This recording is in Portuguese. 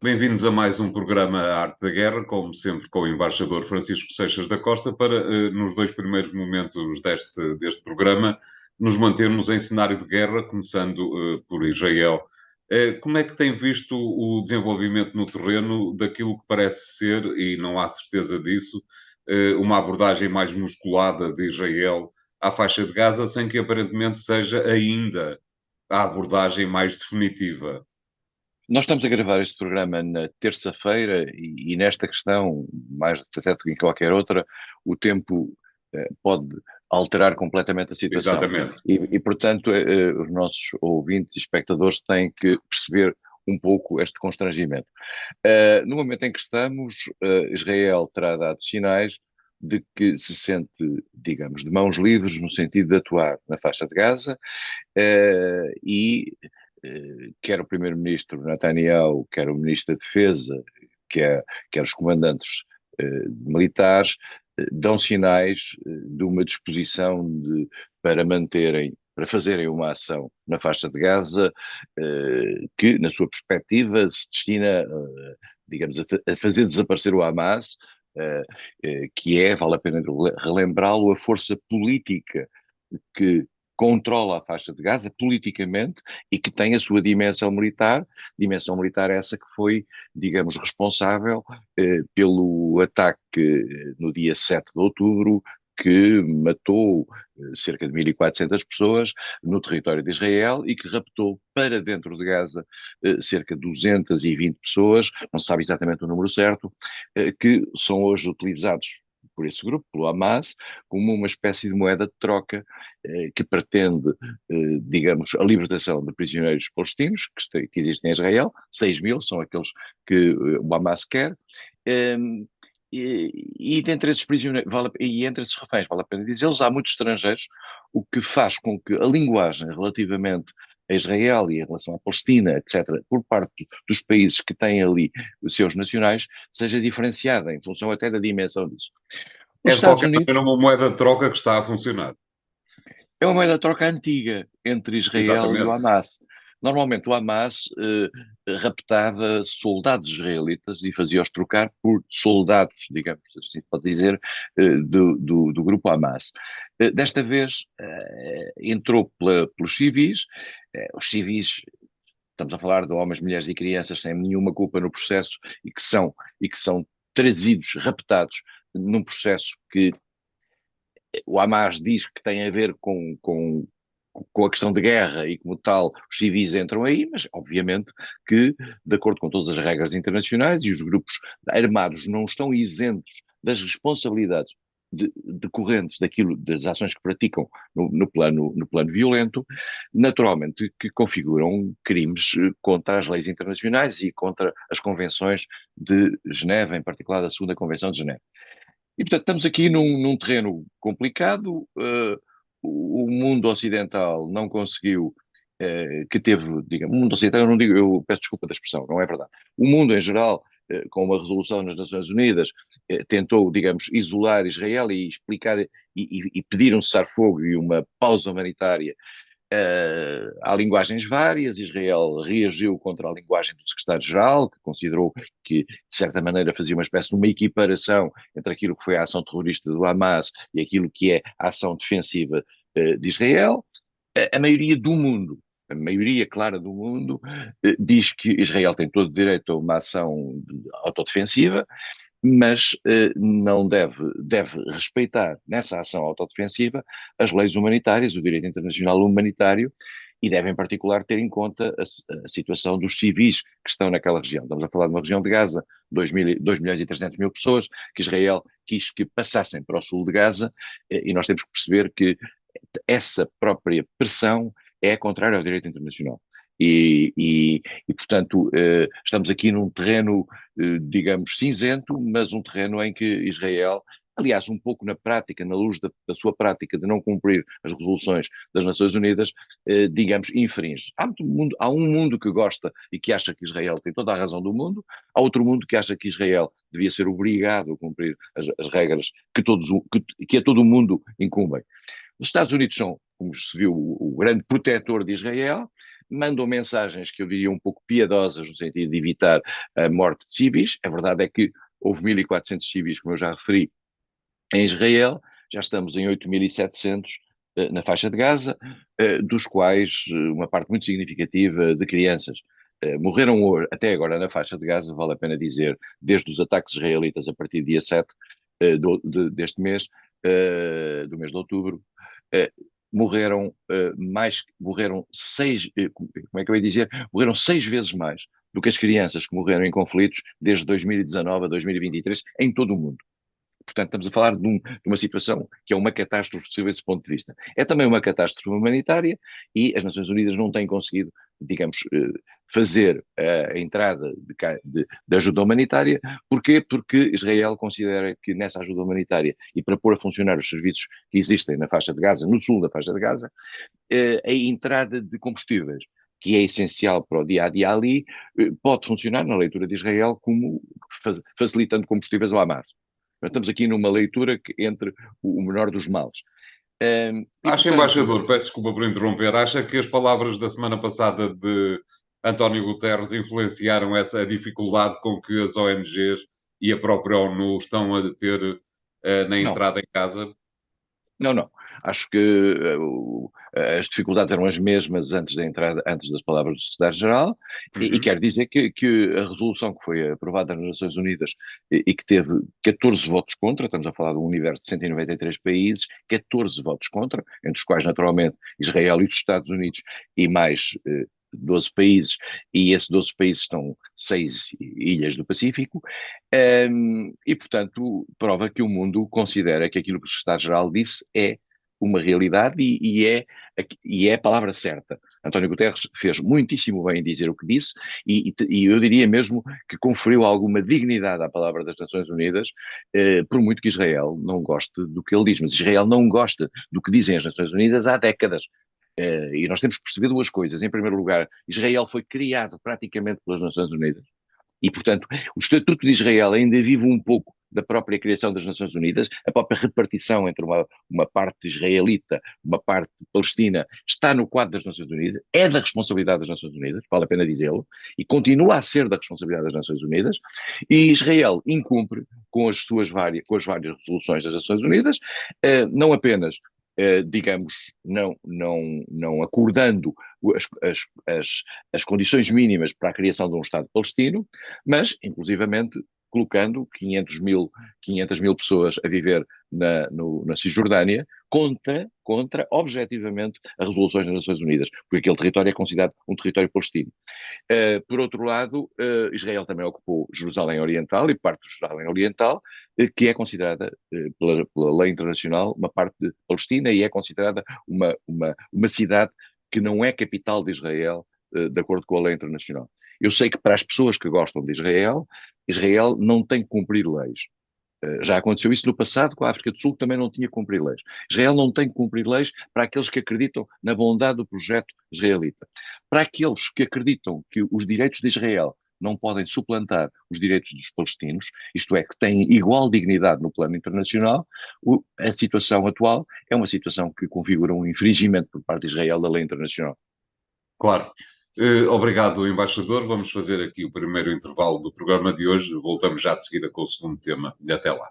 Bem-vindos a mais um programa A Arte da Guerra, como sempre com o embaixador Francisco Seixas da Costa, para, nos dois primeiros momentos deste programa, nos mantermos em cenário de guerra, começando por Israel. Como é que tem visto o desenvolvimento no terreno daquilo que parece ser, e não há certeza disso, uma abordagem mais musculada de Israel à faixa de Gaza, sem que aparentemente seja ainda a abordagem mais definitiva? Nós estamos a gravar este programa na terça-feira e nesta questão, mais até do que em qualquer outra, o tempo pode alterar completamente a situação. Exatamente. Portanto, os nossos ouvintes e espectadores têm que perceber um pouco este constrangimento. No momento em que estamos, Israel terá dado sinais de que se sente, digamos, de mãos livres no sentido de atuar na faixa de Gaza, e quer o primeiro-ministro Netanyahu, quer o ministro da Defesa, quer os comandantes militares, dão sinais de uma disposição para manterem, para fazerem uma ação na faixa de Gaza que, na sua perspectiva, se destina, digamos, a fazer desaparecer o Hamas, que é, vale a pena relembrá-lo, a força política que controla a faixa de Gaza politicamente e que tem a sua dimensão militar essa que foi, digamos, responsável pelo ataque no dia 7 de outubro, que matou cerca de 1.400 pessoas no território de Israel e que raptou para dentro de Gaza cerca de 220 pessoas, não se sabe exatamente o número certo, que são hoje utilizados por esse grupo, pelo Hamas, como uma espécie de moeda de troca que pretende, digamos, a libertação de prisioneiros palestinos que existem em Israel, 6.000 são aqueles que o Hamas quer, e dentre esses prisioneiros, e entre esses reféns, vale a pena dizê-los, há muitos estrangeiros, o que faz com que a linguagem relativamente a Israel e em relação à Palestina, etc., por parte dos países que têm ali os seus nacionais, seja diferenciada em função até da dimensão disso. Os É de Estados qualquer Unidos maneira uma moeda de troca que está a funcionar. é uma moeda de troca antiga entre Israel e o Exatamente. Hamas. Normalmente o Hamas raptava soldados israelitas e fazia-os trocar por soldados, digamos assim, pode dizer, do grupo Hamas. Desta vez entrou pelos civis, os civis, estamos a falar de homens, mulheres e crianças sem nenhuma culpa no processo e que são trazidos, raptados num processo que o Hamas diz que tem a ver com a questão de guerra e, como tal, os civis entram aí, mas, obviamente, que, de acordo com todas as regras internacionais, e os grupos armados não estão isentos das responsabilidades decorrentes daquilo, das ações que praticam no plano violento, naturalmente que configuram crimes contra as leis internacionais e contra as convenções de Genebra, em particular da Segunda Convenção de Genebra. E, portanto, estamos aqui num terreno complicado. O mundo ocidental não conseguiu, que teve, digamos, o mundo ocidental, eu não digo, eu peço desculpa da expressão, não é verdade. O mundo em geral, com uma resolução nas Nações Unidas, tentou, digamos, isolar Israel e explicar e pedir um cessar-fogo e uma pausa humanitária. Há linguagens várias. Israel reagiu contra a linguagem do secretário-geral, que considerou que, de certa maneira, fazia uma espécie de uma equiparação entre aquilo que foi a ação terrorista do Hamas e aquilo que é a ação defensiva de Israel. A maioria do mundo, a maioria clara do mundo, diz que Israel tem todo o direito a uma ação autodefensiva, mas não deve respeitar nessa ação autodefensiva as leis humanitárias, o direito internacional humanitário, e deve, em particular, ter em conta a situação dos civis que estão naquela região. Estamos a falar de uma região de Gaza, 2.300.000 pessoas, que Israel quis que passassem para o sul de Gaza, e nós temos que perceber que essa própria pressão é contrária ao direito internacional. Portanto, estamos aqui num terreno, digamos, cinzento, mas um terreno em que Israel, aliás, um pouco na prática, na luz da sua prática de não cumprir as resoluções das Nações Unidas, digamos, infringe. Há um mundo que gosta e que acha que Israel tem toda a razão do mundo, há outro mundo que acha que Israel devia ser obrigado a cumprir as regras que a todo o mundo incumbem. Os Estados Unidos são, como se viu, o grande protetor de Israel. mandam mensagens que eu diria um pouco piedosas, no sentido de evitar a morte de civis. A verdade é que houve 1.400 civis, como eu já referi, em Israel, já estamos em 8.700 na faixa de Gaza, dos quais uma parte muito significativa de crianças. Morreram até agora na faixa de Gaza, vale a pena dizer, desde os ataques israelitas a partir do dia 7 deste mês, do mês de outubro, morreram morreram como é que eu ia dizer? Morreram 6 vezes mais do que as crianças que morreram em conflitos desde 2019 a 2023 em todo o mundo. Portanto, estamos a falar de uma situação que é uma catástrofe sob esse ponto de vista. É também uma catástrofe humanitária e as Nações Unidas não têm conseguido, digamos, fazer a entrada de ajuda humanitária. Porquê? Porque Israel considera que nessa ajuda humanitária e para pôr a funcionar os serviços que existem na faixa de Gaza, no sul da faixa de Gaza, a entrada de combustíveis, que é essencial para o dia-a-dia ali, pode funcionar na leitura de Israel como facilitando combustíveis ao Hamas. Estamos aqui numa leitura entre o menor dos males. Acha, embaixador, peço desculpa por interromper, acha que as palavras da semana passada de António Guterres influenciaram essa dificuldade com que as ONGs e a própria ONU estão a ter na não, entrada em Gaza? não. Acho que as dificuldades eram as mesmas antes da entrada, antes das palavras do secretário-geral, e quero dizer que a resolução que foi aprovada nas Nações Unidas e que teve 14 votos contra, estamos a falar de um universo de 193 países, 14 votos contra, entre os quais, naturalmente, Israel e os Estados Unidos, e mais 12 países, e esses 12 países estão 6 ilhas do Pacífico, e, portanto, prova que o mundo considera que aquilo que o secretário-geral disse é uma realidade e é a palavra certa. António Guterres fez muitíssimo bem em dizer o que disse e eu diria mesmo que conferiu alguma dignidade à palavra das Nações Unidas, por muito que Israel não goste do que ele diz. Mas Israel não gosta do que dizem as Nações Unidas há décadas. E nós temos que perceber duas coisas. Em primeiro lugar, Israel foi criado praticamente pelas Nações Unidas. E, portanto, o Estatuto de Israel ainda vive um pouco da própria criação das Nações Unidas, a própria repartição entre uma parte israelita, uma parte palestina, está no quadro das Nações Unidas, é da responsabilidade das Nações Unidas, vale a pena dizê-lo, e continua a ser da responsabilidade das Nações Unidas, e Israel incumpre com as várias resoluções das Nações Unidas, não apenas digamos, não acordando as condições mínimas para a criação de um Estado palestino, mas, inclusivamente, colocando 500 mil pessoas a viver na Cisjordânia contra, objetivamente, as resoluções das Nações Unidas, porque aquele território é considerado um território palestino. Por outro lado, Israel também ocupou Jerusalém Oriental e parte de Jerusalém Oriental, que é considerada pela lei internacional uma parte de Palestina e é considerada uma cidade que não é capital de Israel, de acordo com a lei internacional. Eu sei que para as pessoas que gostam de Israel, Israel não tem que cumprir leis. Já aconteceu isso no passado com a África do Sul, que também não tinha que cumprir leis. Israel não tem que cumprir leis para aqueles que acreditam na bondade do projeto israelita. Para aqueles que acreditam que os direitos de Israel não podem suplantar os direitos dos palestinos, isto é, que têm igual dignidade no plano internacional, a situação atual é uma situação que configura um infringimento por parte de Israel da lei internacional. Claro. Obrigado, embaixador. Vamos fazer aqui o primeiro intervalo do programa de hoje. Voltamos já de seguida com o segundo tema. E até lá.